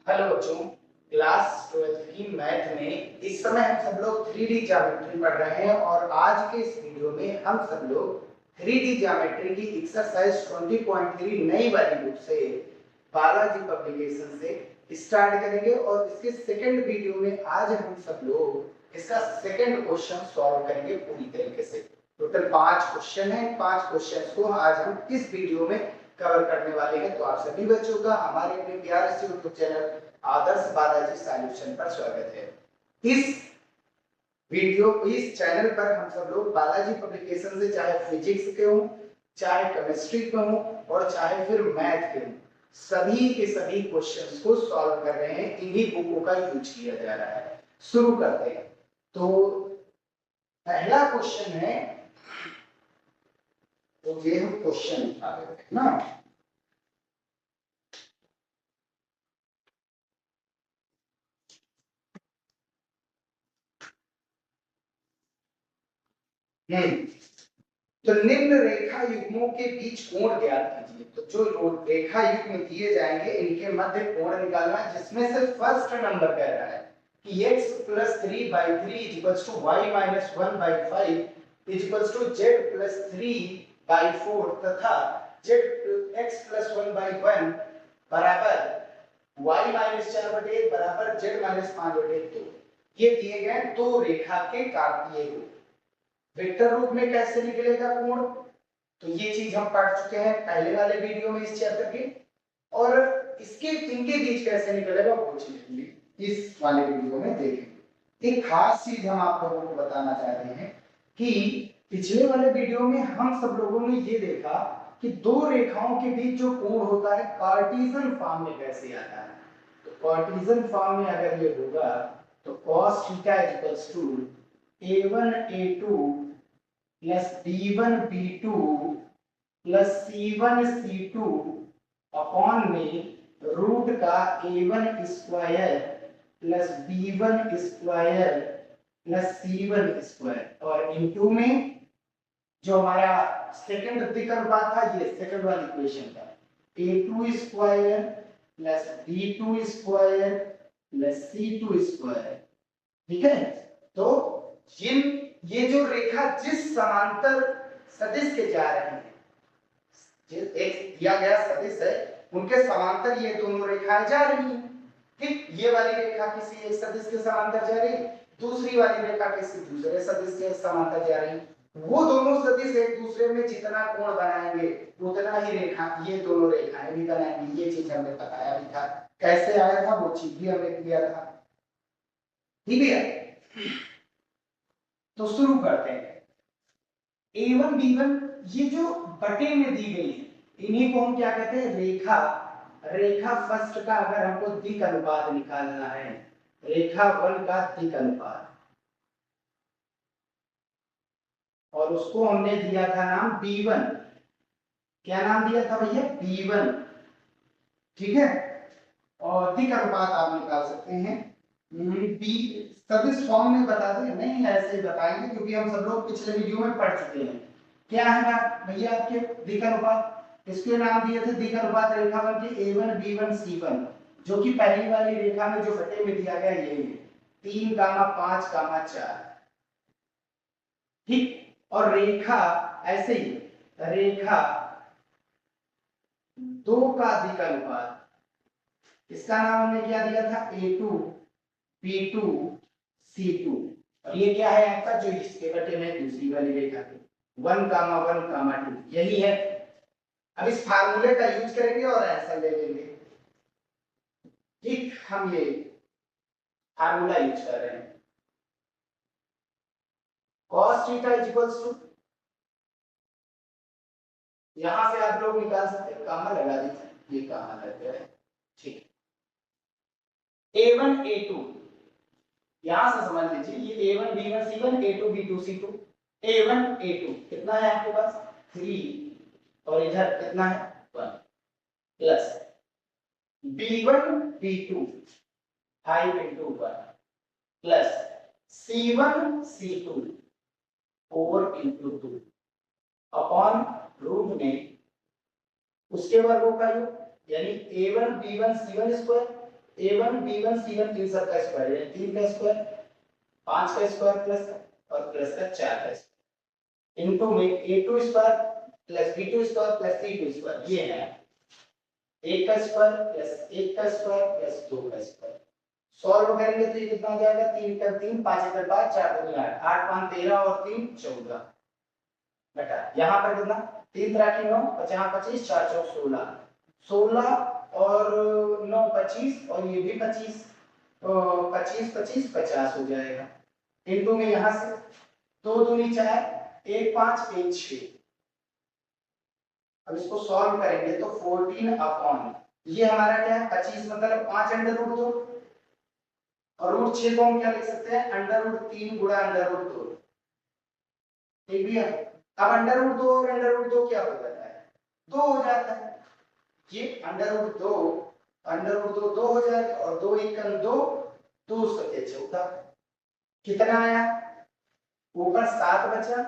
Hello बच्चों, class 12th की math में इस समय हम सब लोग 3D ज्योमेट्री पढ़ रहे हैं और आज के इस वीडियो में हम सब लोग 3D ज्योमेट्री की एक्सरसाइज 20.3 नई वाली बुक से बालाजी पब्लिकेशन से स्टार्ट करेंगे और इसके सेकंड वीडियो में आज हम सब लोग इसका सेकंड क्वेश्चन सॉल्व करेंगे पूरी तरीके से। टोटल 5 क्वेश्चन हैं। 5 क्वेश्चंस को आज हम इस वीडियो में कवर करने वाले हैं। तो आप सभी बच्चों का हमारे अपने प्यारे से यूट्यूब चैनल आदर्श बालाजी सॉल्यूशन पर स्वागत है। इस चैनल पर हम सब लोग बालाजी पब्लिकेशन से चाहे फिजिक्स के हो, चाहे केमिस्ट्री के हो और चाहे फिर मैथ के हो, सभी के सभी क्वेश्चंस को सॉल्व कर रहे हैं। इन्हीं बुकों का यूज किया जा रहा है। शुरू करते हैं। तो पहला क्वेश्चन है, तो ये हम क्वेश्चन उठा लेते हैं ना। तो निम्न रेखा युग्मों के बीच कोण ज्ञात कीजिए। तो जो रेखा युग्म दिए जाएंगे इनके मध्य कोण निकालना है, जिसमें से फर्स्ट नंबर कह रहा है कि x + 3/3 = y - 1/5 = z + 3/4 तथा x + 1/1 बराबर y - 4/1 बराबर z - 5/2। ये दिए गए दो रेखा के काटिए को वेक्टर रूप में कैसे निकलेगा कोण, तो ये चीज हम पढ़ चुके हैं पहले वाले वीडियो में इस चैप्टर के। और इसके इनके बीच कैसे निकलेगा वो चीज इस वाले वीडियो में देखेंगे। एक खास चीज हम आप लोगों को बताना चाह रहे हैं कि पिछले वाले वीडियो में हम सब लोगों ने ये देखा कि दो रेखाओं के बीच जो कोण होता है कार्टेशियन फॉर्म में कैसे आता है। तो कार्टेशियन फॉर्म में अगर ये होगा तो cos θ = a1 a2 plus b1 b2 plus c1 c2 upon में रूट का a1 square plus b1 square plus c1 square और इनटू में जो हमारा सेकंड द्विक अनुपात था, ये सेकंड वाली इक्वेशन था, a2 square plus b2 square plus c2 square. ठीक है। तो ये जो रेखा जिस समांतर सदिश के जा रहे हैं, जिस एक दिया गया सदिश है उनके समांतर ये दोनों रेखाएं जा रही हैं। ठीक, ये वाली रेखा किसी एक सदिश के समांतर जा रही, दूसरी वाली रेखा किसी दूसरे सदिश के समांतर जा रही। वो दोनों सदिश एक दूसरे में जितना कोण बनाएंगे उतना ही रेखा ये दोनों रेखाएं भी बनाएंगी। ये चीज हमने बताया भी था, कैसे आया था वो चीज भी हमने किया था। ठीक है, तो शुरू करते हैं। a1 b1 ये जो बटे में दी गई है इन्हीं को हम क्या कहते हैं, रेखा फर्स्ट का अगर हमको दिक अनुपात निकालना है, रेखा 1 का दिक अनुपात, और उसको हमने दिया था नाम b1। क्या नाम दिया था भैया, b1। ठीक है, और दिक अनुपात आप निकाल सकते हैं बी सदिश फॉर्म में बता दें, नहीं ऐसे ही बताएंगे क्योंकि हम सब लोग पिछले वीडियो में पढ़ चुके हैं। क्या है ना भैया आपके दिक अनुपात, इसके नाम दिए थे दिक अनुपात रेखावन के a1 b1 c1, जो कि पहली वाली रेखा में जो बटे में दिया गया यही है 3, 5, 4। ठीक, और रेखा ऐसे ही रेखा 2 का दिक अनुपात, इसका नाम हमने क्या दिया था a2 b2 c2, और ये क्या है आपका जो इसके बटे में दूसरी वाली रेखा के 1, 1, 2 यही है। अब इस फार्मूले का यूज करेंगे और आंसर ले लेंगे। ठीक, हम ये फार्मूला यूज कर रहे हैं। cos थीटा इक्वल्स टू, यहां से आप लोग निकाल सकते हैं, कामा लगा दीजिए, ये कामा लग गया है। ठीक, a1 a2 यहां से समझ लीजिए, ये a1 b1 c1 a2 b2 c2, a1 a2 कितना है आपके पास 3 और इधर कितना है 1 plus b1 b2 5 into 1 plus c1 c2 4 into 2 upon root में उसके वर्गों का योग, यानी a1 b1 c1 square a1 b1 c1 तीन सबका स्क्वायर है 3 का स्क्वायर 5 का स्क्वायर प्लस और प्लस का 4 का स्क्वायर इनटू में a2 square plus b2 square plus c2 square ये है 1 का स्क्वायर प्लस 1 का स्क्वायर प्लस 2 का स्क्वायर सॉल्व करेंगे तो ये कितना हो जाएगा 3 का 3 5 का 5 4 का 8 8 5 13 और 3 14 बेटा यहाँ पर कितना 3 3 की 9 50 25 4 4 16 16 और 9 25 और ये भी 25 तो 25 25 50 हो जाएगा इनटू में यहाँ से 2 दूनी 4 1 5 1 6 अब इसको सॉल्व करेंगे तो 14 अपॉन ये हमारा क्या है 25 मतलब 5 अंडर रूट 2 और रूट 6 को हम क्या लिख सकते हैं अंडर रूट 3 गुणा अंडर रूट 2 ठीक है अब अंडर रूट 2 और अंडर रूट 2 क्या हो जाता है 2 हो जाता है ये अंडर रूट 2 2 हो जाएगा और 2 एकम 2 2 सके 14 कितना आया ऊपर 7 बचा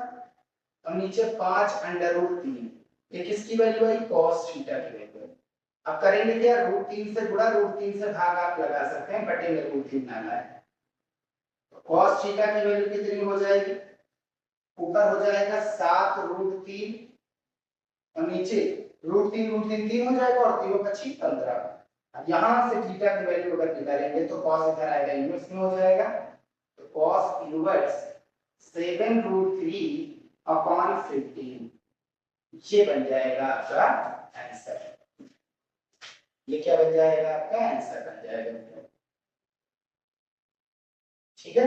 और नीचे 5 अंडर रूट 3 ये किसकी वैल्यू आई cos थीटा की वैल्यू अब करेंगे क्या रूट 3 से गुणा रूट 3 से भाग आप लगा सकते हैं बटे में रूट 3 ना लाए तो cos थीटा की वैल्यू कितनी हो जाएगी ऊपर हो जाएगा 7 रूट 3 और नीचे रूट 3 3 हो जाएगा और तीनों पच्ची 15 अब यहां से थीटा की वैल्यू अगर निकालेंगे तो cos इधर आएगा इनवर्स में हो जाएगा तो cos इनवर्स 7 रूट 3 अपॉन 15 ये बन जाएगा आपका आंसर ये क्या बन जाएगा आपका आंसर बन जाएगा ठीक है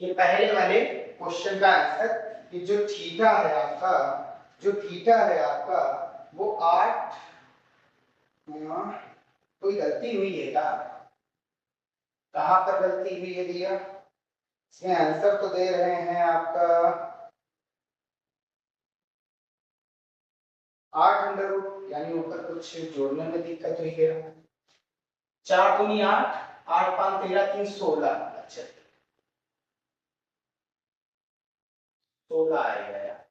ये पहले वाले क्वेश्चन का आंसर कि जो थीटा है आपका वो 8 कोई गलती हुई है क्या कहां पर गलती हुई है भैया इसमें आंसर तो दे रहे हैं आपका 8 अंडर रूट यानी ऊपर कुछ जोड़ने में दिक्कत हुई है 4 दूनी 8 8 5 13 3 16 अच्छा 16 आएगा यार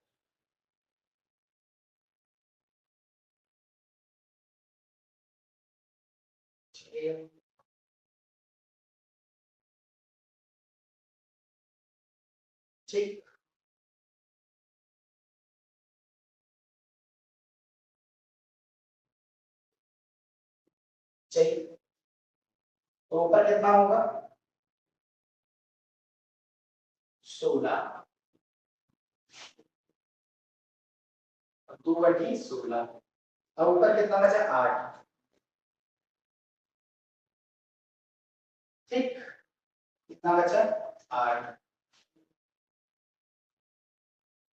ठीक चाहिए तो ऊपर कितना होगा 16 2 बटी 16 अब ऊपर कितना बचा 8 ठीक कितना बचा 8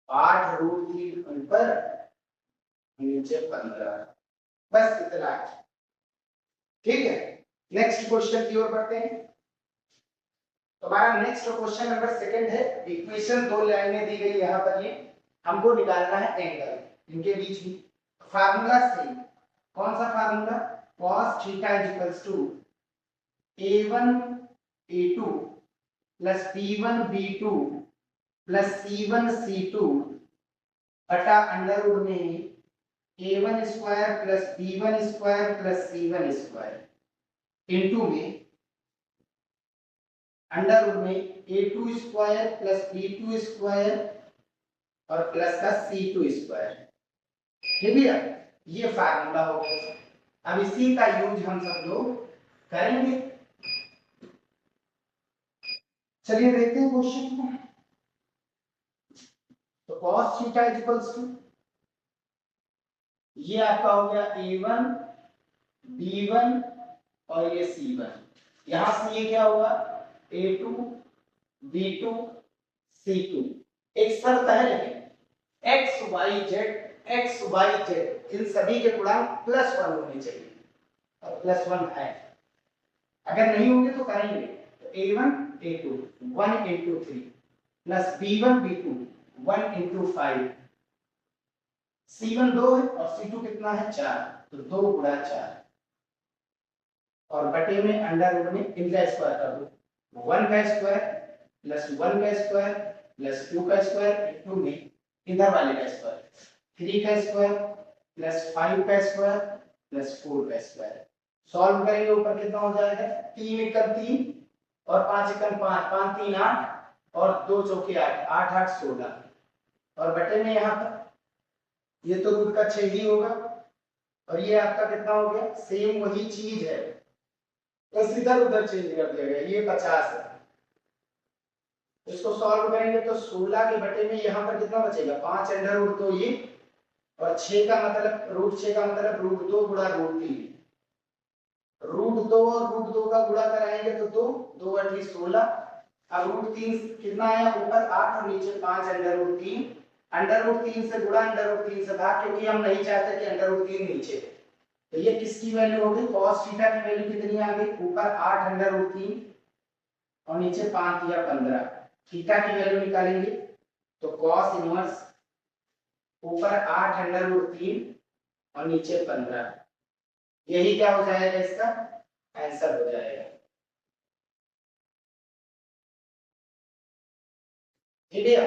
8 रूट 3 ऊपर नीचे 15 बस इतना ठीक है नेक्स्ट क्वेश्चन की ओर बढ़ते हैं तो हमारा नेक्स्ट क्वेश्चन नंबर सेकंड है इक्वेशन दो लाइनें दी गई यहां पर ये हमको निकालना है एंगल इनके बीच में फार्मूला सेम कौन सा formula cos theta a1 a2 plus b1 b2 plus c1 c2 बटा अंडर रूट में a1 square plus b1 square plus c1 square into में अंडर रूट में a2 square plus b2 square और plus का c2 square ठीक है ये formula हो गया अब इसी का यूज हम सब लोग करेंगे चलिए देखते हैं क्वेश्चन को तो cos थीटा इक्वल्स टू ये आपका हो गया a1 b1 और ये c1 यहां से ये क्या होगा a2 b2 c2 एक शर्त है लेकिन x y z इन सभी के गुणांक +1 होने चाहिए और +1 है अगर नहीं होंगे तो करेंगे तो a1 a2 1 into 3 plus b1 b2 1 into 5 c1 2 है और c2 कितना है 4 तो 2 गुणा 4 और बटे में अंडर रूट में इनका स्क्वायर कर दो 1 का स्क्वायर प्लस 1 का स्क्वायर प्लस 2 का स्क्वायर इनटू में इधर वाले का स्क्वायर 3 का स्क्वायर प्लस 5 का स्क्वायर प्लस 4 का स्क्वायर सॉल्व करेंगे ऊपर कितना हो जाएगा, 3 एकम 3 और 5 एकम 5, 5 3 8 और 2 चौके 8, 8 8 16 और बटे में यहाँ पर ये तो रूट का 6 ही होगा और ये आपका कितना हो गया, सेम वही चीज है बस इधर उधर चेंज कर दिया गया, ये 50 है। इसको सॉल्व करेंगे तो 16 के बटे में यहाँ पर कितना बचेगा, 5 अंडर रूट 2 ये और 6 का मतलब रूट 6 का मतलब रूट 2 गुणा रूट 3, रूट 2 और रूट 2 का गुणा कराएंगे तो 2 2 अठी 16। अब रूट 3 कितना आया, ऊपर 8 और नीचे 5 अंडर रूट 3, अंडर रूट 3 से गुणा अंडर रूट 3 से भाग, क्योंकि हम नहीं चाहते कि अंडर रूट 3 नीचे, तो ये किसकी वैल्यू हो गई, cos थीटा की वैल्यू कितनी आ गई, ऊपर 8 अंडर रूट 3 और नीचे 5 या 15, थीटा की वैल्यू निकालेंगे तो cos इनवर्स ऊपर 8 अंडर रूट 3 और नीचे 15, यही क्या हो जाएगा, इसका आंसर हो जाएगा। ठीक है,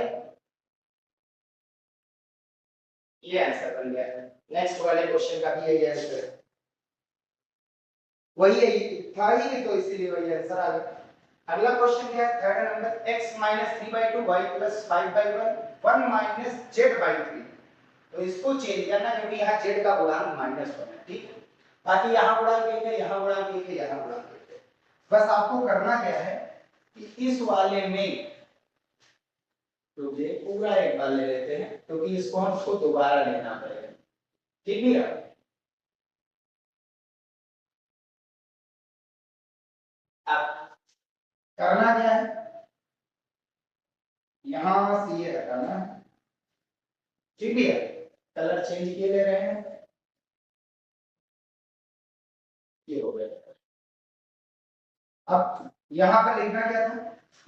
ये आंसर बन गया। नेक्स्ट वाले क्वेश्चन का भी यही आंसर है, वही है, था ही नहीं तो इसीलिए वही आंसर आ गया। अगला क्वेश्चन क्या है, third number, x - 3/2 y + 5/1 1 - z/3, तो इसको चेंज करना क्योंकि यहाँ z का गुणांक -1 है, ठीक है, बाकी यहाँ गुणांक एक है, यहाँ गुणांक एक है, यहाँ गुणांक एक है। बस आपको करना क्या है कि इस वाले में तो ये पूरा एक बार ले लेते हैं क्योंकि इसको हमको दोबारा लेना पड़ेगा, ठीक नहीं रहा। अब करना क्या है, यहां से ये हटाना, ठीक है, कलर चेंज किए ले रहे हैं, ये हो गया। अब यहां पर लिखना क्या था,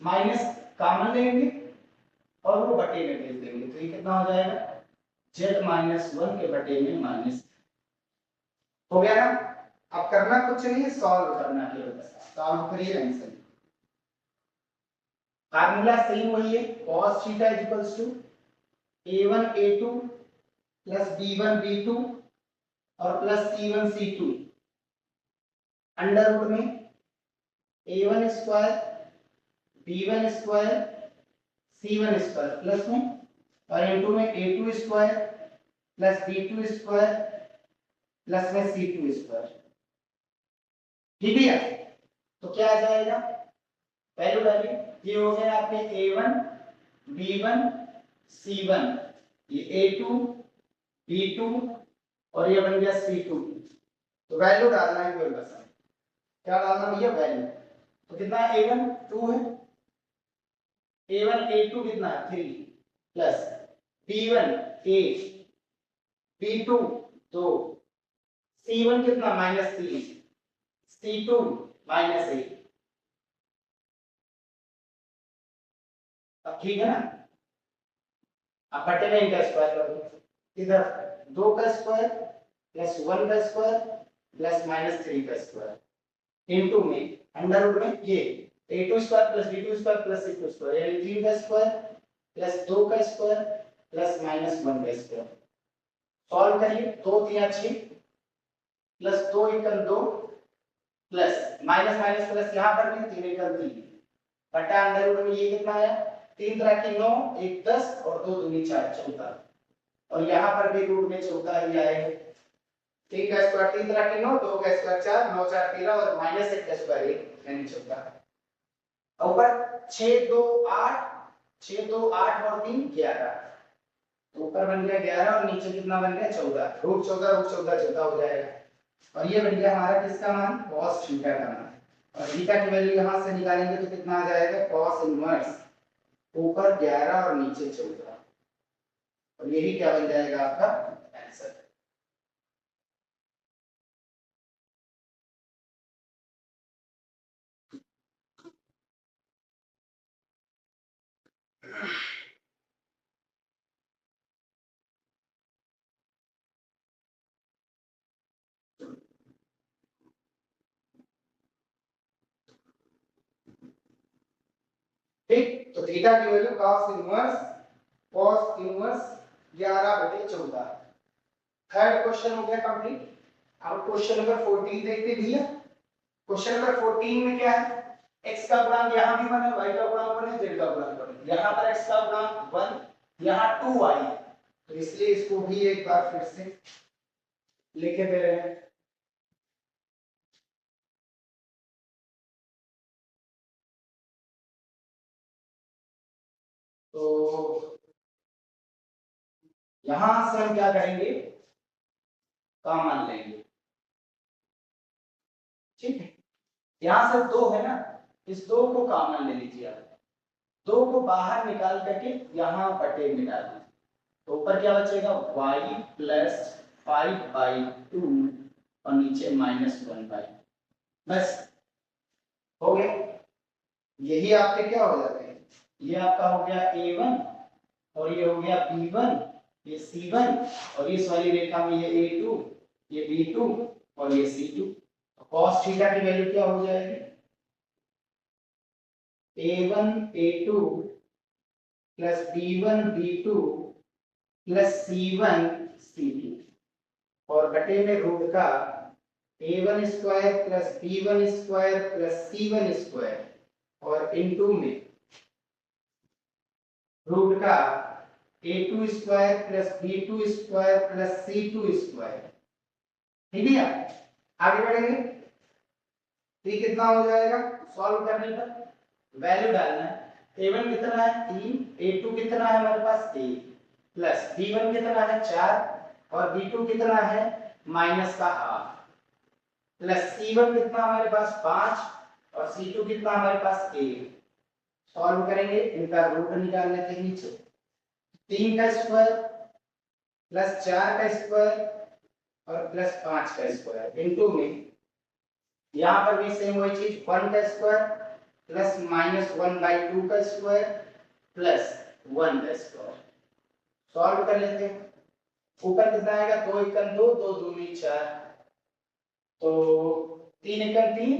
माइनस कॉमन लेंगे और वो बटे में भेज देंगे, तो ये कितना हो जाएगा, z-1 के बटे में माइनस, हो गया ना। अब करना कुछ नहीं है, सॉल्व करना केवल, बस सॉल्व करिए आंसर। फार्मूला सेम वही है, cos theta equals to a1 a2 plus b1 b2 और plus c1 c2 under root में a1 square b1 square c1 square plus में और इनटू में a2 square plus b2 square plus में c2 square, ठीक है। तो क्या आ जाएगा, वैल्यू डालिए, ये हो गया आपके a1 b1 c1, ये a2 b2 और ये बन गया c2, तो वैल्यू डालना है केवल, बस क्या डालना भैया, वैल्यू। तो कितना है, a1 2 है, a1 a2 कितना है 3 प्लस b1 8 b2 2 c1 कितना -3 c2 -8, अब ठीक है ना। अब बटे में इनका स्क्वायर कर दो, इधर 2 का स्क्वायर प्लस 1 का स्क्वायर प्लस -3 का स्क्वायर इनटू में अंडर रूट में ये a2 square plus b2 square plus c2 square, यानी 3 का स्क्वायर प्लस 2 का स्क्वायर प्लस -1 का स्क्वायर, सॉल्व करिए, 2 3 6 प्लस 2 एकम 2 प्लस माइनस माइनस प्लस, यहाँ पर भी 3 एकम 3 बटा अंडर रूट में ये कितना आया, 3 तरह की 9 1 10 और 2 दूनी 4 14, और यहाँ पर भी रूट में 14 ही आएगा, 3 का स्क्वायर 3 तरह की 9 2 का स्क्वायर 4 9 4 13 और -1 का स्क्वायर 1 यानी 14, ऊपर 6 2 8 6 2 8 और 3 11, तो ऊपर बन गया 11 और नीचे कितना बन गया 14, रूट 14 रूट 14 14 हो जाएगा, और ये बन गया हमारा किसका मान, cos थीटा का मान, और थीटा की वैल्यू यहां से निकालेंगे तो कितना आ जाएगा, cos इनवर्स ऊपर 11 और नीचे 14, और यही क्या बन जाएगा आपका आंसर। ठीक, तो थीटा की value cos inverse 11/14। Third question हो गया कंप्लीट। अब क्वेश्चन नंबर 14 देखते भैया। क्वेश्चन नंबर 14 में क्या है, x का गुणांक यहाँ भी 1 है, y का गुणांक 1 है, z का गुणांक 1 है। यहाँ पर x का गुणांक 1, यहाँ 2y है, तो इसलिए इसको भी एक बार फिर से लिखे दे रहे हैं। तो यहां से हम क्या करेंगे, कॉमन लेंगे, ठीक है। यहां से 2 है ना, इस 2 को कॉमन ले लीजिए आप, 2 को बाहर निकाल करके यहां बटे में डाल दीजिए, तो ऊपर क्या बचेगा, y प्लस 5/2 और नीचे -1/, बस हो गया। यही आपके क्या हो जाते हैं, ये आपका हो गया a1 और ये हो गया b1, ये c1 और इस वाली रेखा में ये a2, ये b2 और ये c2। तो cos थीटा की वैल्यू क्या हो जाएगी, a1 a2 plus b1 b2 plus c1 c2 और बटे में रूट का a1 square plus b1 square plus c1 square और इनटू में रूट का a2 square plus b2 square plus c2 square, ठीक है। आगे बढ़ेंगे, तो ये कितना हो जाएगा, सॉल्व करने पर वैल्यू डालना है, a1 कितना है 3, a2 कितना है हमारे पास 1 प्लस b1 कितना है 4 और b2 कितना है माइनस का हाफ प्लस c1 कितना हमारे पास 5 और c2 कितना हमारे पास 1। सॉल्व करेंगे, इनका रूट निकाल लेते हैं नीचे, 3 का स्क्वायर प्लस 4 का स्क्वायर और प्लस 5 का स्क्वायर इनटू में यहाँ पर भी सेम वही चीज 1 का स्क्वायर प्लस -1/2 का स्क्वायर प्लस 1 का स्क्वायर। सॉल्व कर लेते हैं, ऊपर कितना आएगा 2 एकम 2, 2 दूनी 4, तो 3 एकम 3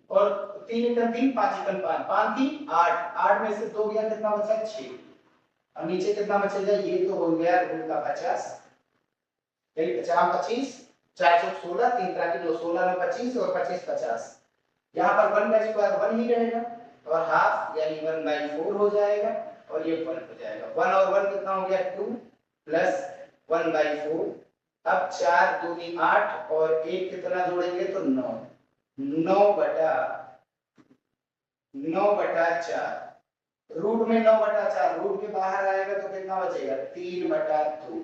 और 3 एकम 3, 5 एकम 5, 5 3 8, 8 में से 2 गया कितना बचा 6 और नीचे कितना बचेगा, ये तो हो गया रूट का 50, 50 25 4 16, 3 3 2 16 में 25 और 25 50, यहाँ पर 1 का स्क्वायर 1 ही रहेगा और हाफ यानी 1/4 हो जाएगा और ये 1 हो जाएगा। 1 और 1 कितना हो गया 2 प्लस 1/4, अब 4 दूनी 8 और 1 कितना जोड़ेंगे तो 9, 9/4, रूट में 9/4, रूट के बाहर आएगा तो कितना बचेगा 3/2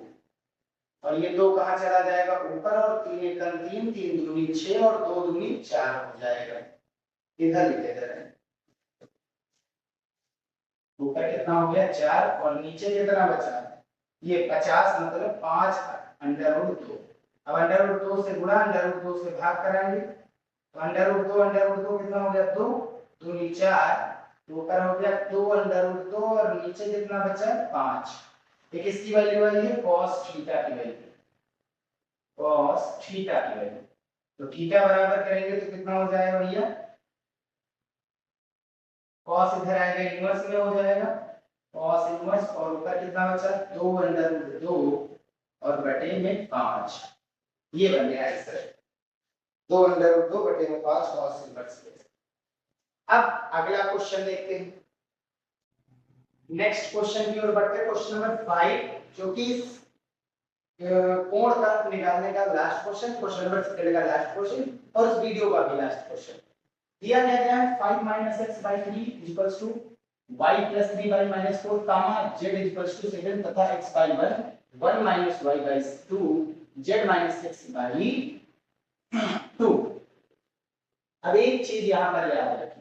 और ये 2 कहाँ चला जाएगा ऊपर और 3 एकम 3, 3 दूनी 6 और 2 दूनी 4 हो जाएगा, इधर लिखे दे रहे हैं। ऊपर कितना हो गया 4 और नीचे कितना बचा, ये 50 मतलब 5√2। अब √2 से गुणा √2 से भाग कराएंगे तो √2 कितना हो गया 2 दूनी 4, ऊपर हो गया 2√2 और नीचे कितना बचा 5। ये किसकी वैल्यू आई है, cos थीटा की वैल्यू, cos थीटा की वैल्यू। तो थीटा बराबर करेंगे तो कितना हो जाएगा भैया, cos इधर आएगा इनवर्स में हो जाएगा, cos इनवर्स और ऊपर कितना बचा 2√2 और बटे में 5, ये बन गया आंसर 2√2 बटे में 5 cos इनवर्स। अब अगला क्वेश्चन देखते हैं, नेक्स्ट क्वेश्चन की ओर बढ़ते हैं, क्वेश्चन नंबर 5 जो कि कोण का निकालने का लास्ट क्वेश्चन, क्वेश्चन नंबर 7 का लास्ट क्वेश्चन और इस वीडियो का भी लास्ट क्वेश्चन। दिया गया है 5 - x/3 = y + 3y - 4, z = 7 तथा x/1 1 - y/2 z - x/2। अब एक चीज यहां पर याद रखिए,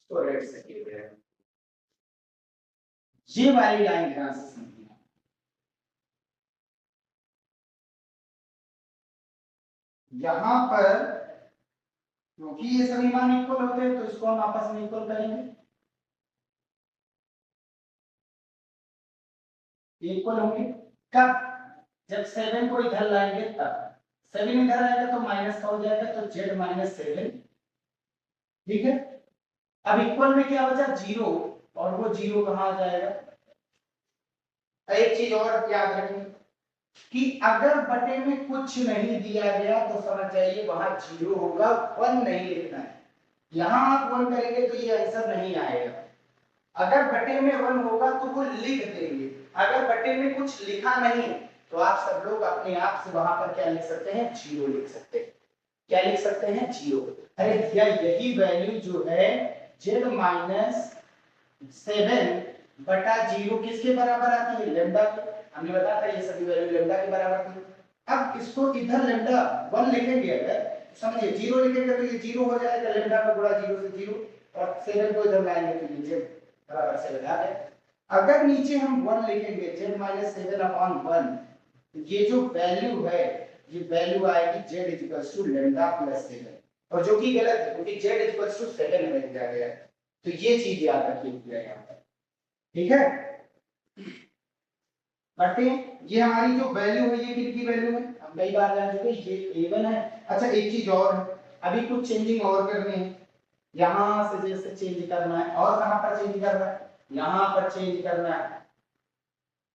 तो रेड से किया है, ये वाली लाइन ध्यान से समझना, यहां पर क्योंकि ये सभी मान इक्वल होते हैं तो इसको हम आपस में इक्वल करेंगे, इक्वल होंगे कब, जब 7 को इधर लाएंगे तब, 7 इधर आएगा तो माइनस का हो जाएगा तो z - 7 ठीक है। अब इक्वल में क्या बचा, जीरो, और वो जीरो कहाँ आ जाएगा। एक चीज और याद रखनी कि अगर बटे में कुछ नहीं दिया गया तो समझ जाइए वहां जीरो होगा, वन नहीं लिखना है। यहां आप वन करेंगे तो ये आंसर नहीं आएगा। अगर बटे में वन होगा तो वो लिख देंगे, अगर बटे में कुछ लिखा नहीं तो आप सब लोग अपने आप से वहां पर क्या लिख सकते हैं, जीरो लिख सकते हैं। क्या लिख सकते हैं, जीरो। अरे भैया यही वैल्यू जो है जेड माइनस 7 बटा जीरो किसके बराबर आती है, लेमडा के। हमने बताया था ये सभी वैल्यू लेमडा के बराबर थी। अब इसको इधर लेमडा 1 लिखेंगे, अगर समझिए जीरो लिखेंगे तो ये जीरो हो जाएगा, लेमडा का गुणा जीरो से जीरो, और 7 को इधर लाएंगे तो ये जेड बराबर 7 आ जाएगा। अगर नीचे हम 1 लिखेंगे जेड माइनस 7 अपॉन 1, ये जो वैल्यू है ये वैल्यू आएगी z equals to lambda plus 7, और जो कि गलत है क्योंकि z इक्वल्स टू 7 में दिया गया है। तो ये चीज याद रखिए यहाँ पर, ठीक है। बटे ये हमारी जो वैल्यू है ये कितनी वैल्यू है, हम कई बार जान चुके ये a1 है। अच्छा एक चीज और है, अभी कुछ चेंजिंग और करनी है, यहां से जैसे चेंज करना है, और कहां पर चेंज करना है, यहां पर चेंज करना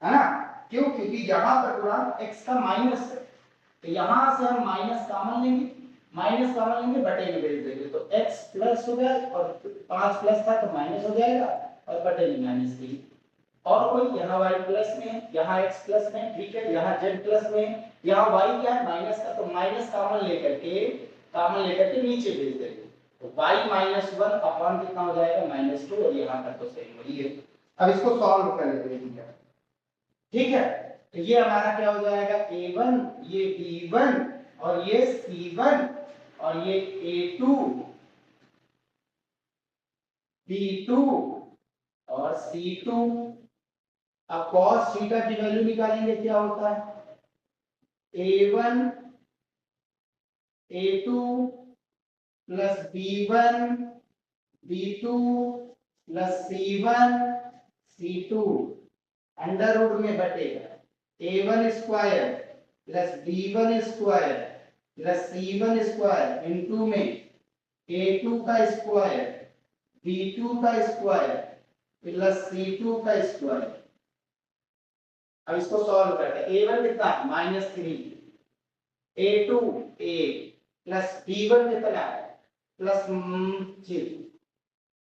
है ना। क्यों, क्योंकि यहां पर गुणांक x का माइनस है, तो यहां से हम माइनस कॉमन लेंगे, माइनस कॉमन लेंगे बटे में भेज देंगे, तो x प्लस हो गया, और 5 प्लस था तो माइनस हो जाएगा, और बटे में माइनस की। और कोई यहाँ y प्लस में, यहाँ x प्लस में, ठीक है, यहाँ z प्लस में, यहाँ y क्या है माइनस का, तो माइनस कॉमन लेकर के नीचे भेज देंगे, तो y माइनस 1 अपॉन कितना हो जाएगा, माइनस 2, और यहाँ पर तो सेम वही है। अब इसको सॉल्व कर लेते हैं, ठीक है। तो ये हमारा क्या हो जाएगा, a1, ये b1, और ये c1, और ये a2, b2, और c2। अब cos थीटा की वैल्यू निकालेंगे, क्या होता है, a1 a2 plus b1 b2 plus c1 c2 under root में बटेगा a1 square plus b1 square plus c1 square into में a2 का स्क्वायर b2 का स्क्वायर प्लस c2 का स्क्वायर। अब इसको सॉल्व करते हैं, a1 कितना -3, a2 8 प्लस b1 कितना है प्लस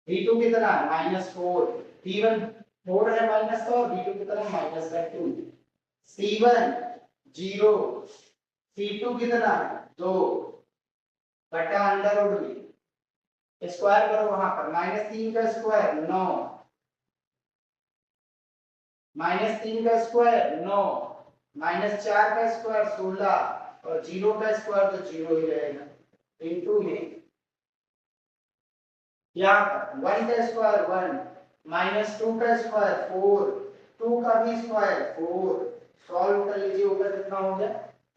b2 कितना है -4, b1 4 है माइनस का, और b2 कितना माइनस का 2, c1 0, c2 कितना 2 बटा अंडर रूट में स्क्वायर करो, वहां पर -3 का स्क्वायर 9, -3 का स्क्वायर 9, -4 का स्क्वायर 16, और 0 का स्क्वायर तो 0 ही रहेगा, इनटू में यहाँ पर 1 का स्क्वायर 1, -2 का स्क्वायर 4, 2 का भी स्क्वायर 4, सॉल्व कर लीजिए, ऊपर कितना हो गया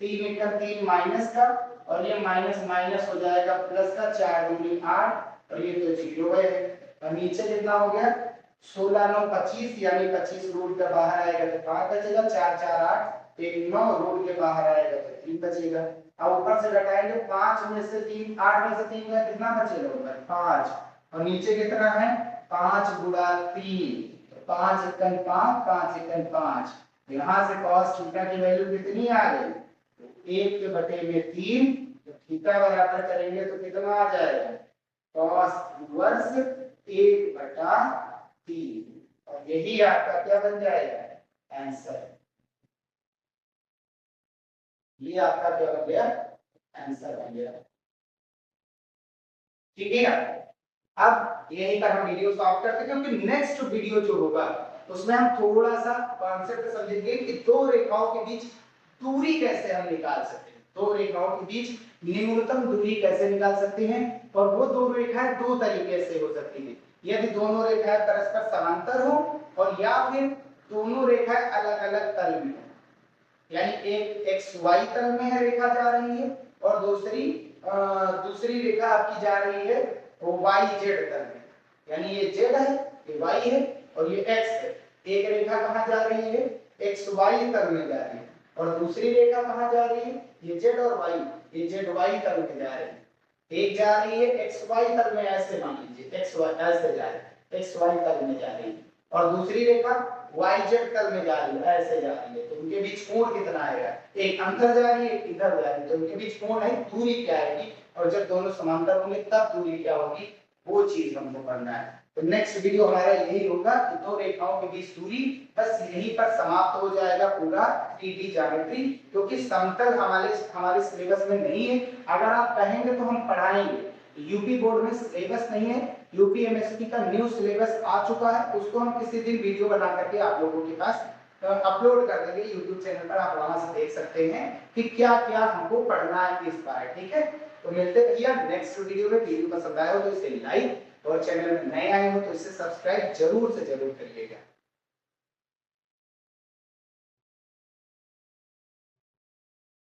3 एक 3 माइनस का, और ये माइनस माइनस हो जाएगा प्लस का, 4 दूनी 8, और ये तो 0 है, और नीचे कितना हो गया 16 9 25, यानी 25 रूट के बाहर आएगा तो 5 बचेगा, 4 4 8 1 9, रूट के बाहर आएगा तो 3 बचेगा। अब ऊपर से घटाएंगे 5 में से 3, 8 में से 3 का कितना बचेगा ऊपर 5, और नीचे कितना है 5 गुणा 3, 5 एकम 5, 5 एकम 5, यहाँ से cos थीटा की वैल्यू कितनी आ गई, 1 के बटे में 3, तो थीटा बराबर करेंगे तो कितना आ जाएगा cos इनवर्स 1 बटा 3, और यही आपका क्या बन जाएगा आंसर। ये आपका क्या बन गया, आंसर बन गया, ठीक है। अब यही पर हम वीडियो स्टॉप करते हैं, क्योंकि नेक्स्ट वीडियो जो होगा उसमें हम थोड़ा सा कॉन्सेप्ट समझेंगे कि दो रेखाओं के बीच दूरी कैसे हम निकाल सकते हैं, दो रेखाओं के बीच न्यूनतम दूरी कैसे निकाल सकते हैं, और वो दो रेखाएं दो तरीके से हो सकती हैं, यदि दोनों रेखाएं परस्पर समांतर हो, और या फिर दोनों रेखाएं अलग अलग तल में हो, यानी एक एक्स वाई तल में है रेखा जा रही है, और दूसरी रेखा आपकी जा रही है वो वाई जेड तल में, यानी ये जेड है ये वाई है और ये एक्स है। एक रेखा कहाँ जा रही है एक्स वाई तल में जा रही है, और दूसरी रेखा कहाँ जा रही है ये जेड और वाई, ये जेड वाई तल में जा रही है। एक जा रही है एक्स वाई तल में, ऐसे मान लीजिए एक्स वाई ऐसे जा रही है, एक्स वाई तल में जा रही है, और दूसरी रेखा वाई जेड तल में जा रही है, ऐसे जा रही है, तो उनके बीच कोण कितना आएगा, एक अंदर जा रही है एक इधर जा रही है, तो उनके बीच कोण है दूरी क्या आएगी, और जब दोनों समांतर होंगे तब दूरी क्या होगी, वो चीज हमको करना है। तो नेक्स्ट वीडियो हमारा यही होगा कि दो रेखाओं के बीच दूरी, बस यहीं पर समाप्त हो जाएगा पूरा 3D ज्योमेट्री, क्योंकि समतल हमारे सिलेबस में नहीं है। अगर आप कहेंगे तो हम पढ़ाएंगे, यूपी बोर्ड में सिलेबस नहीं है, यूपीएमएसपी का न्यू सिलेबस आ चुका है, उसको हम किसी दिन वीडियो बना करके आप लोगों के पास अपलोड कर देंगे यूट्यूब चैनल पर, आप वहां से देख सकते हैं कि क्या क्या हमको पढ़ना है इस बार, ठीक है। तो मिलते भैया नेक्स्ट वीडियो में। वीडियो पसंद आया हो तो इसे लाइक, और चैनल में नए आए हो तो इसे सब्सक्राइब जरूर से जरूर करिएगा।